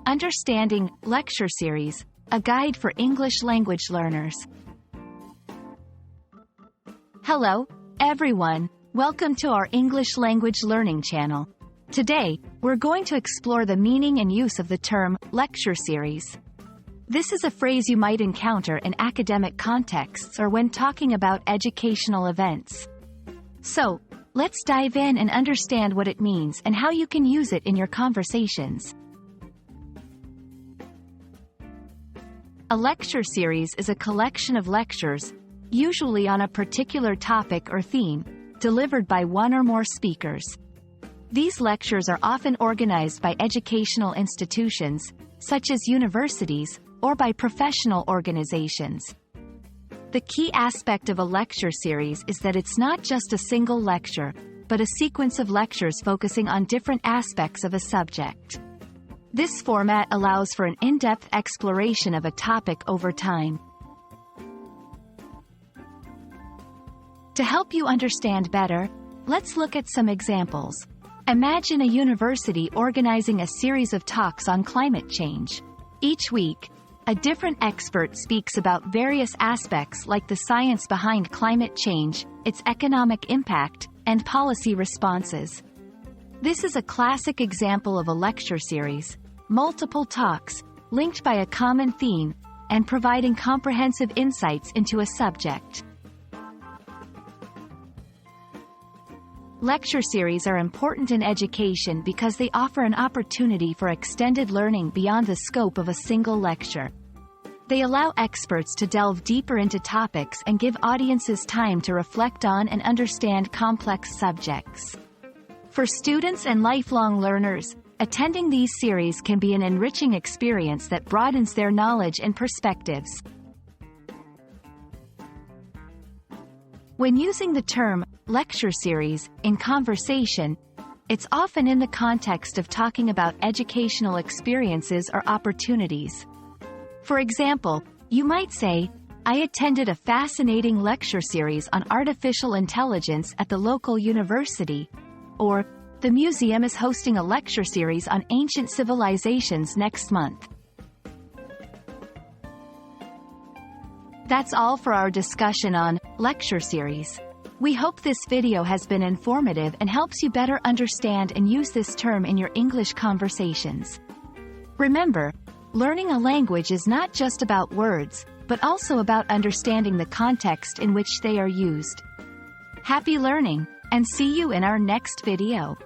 Understanding Lecture Series, a guide for English language learners. Hello, everyone. Welcome to our English language learning channel. Today, we're going to explore the meaning and use of the term lecture series. This is a phrase you might encounter in academic contexts or when talking about educational events. So, let's dive in and understand what it means and how you can use it in your conversations. A lecture series is a collection of lectures, usually on a particular topic or theme, delivered by one or more speakers. These lectures are often organized by educational institutions, such as universities, or by professional organizations. The key aspect of a lecture series is that it's not just a single lecture, but a sequence of lectures focusing on different aspects of a subject. This format allows for an in-depth exploration of a topic over time. To help you understand better, let's look at some examples. Imagine a university organizing a series of talks on climate change. Each week, a different expert speaks about various aspects like the science behind climate change, its economic impact, and policy responses. This is a classic example of a lecture series, multiple talks, linked by a common theme, and providing comprehensive insights into a subject. Lecture series are important in education because they offer an opportunity for extended learning beyond the scope of a single lecture. They allow experts to delve deeper into topics and give audiences time to reflect on and understand complex subjects. For students and lifelong learners, attending these series can be an enriching experience that broadens their knowledge and perspectives. When using the term lecture series in conversation, it's often in the context of talking about educational experiences or opportunities. For example, you might say, "I attended a fascinating lecture series on artificial intelligence at the local university," or "The museum is hosting a lecture series on ancient civilizations next month." That's all for our discussion on lecture series. We hope this video has been informative and helps you better understand and use this term in your English conversations. Remember, learning a language is not just about words, but also about understanding the context in which they are used. Happy learning, and see you in our next video.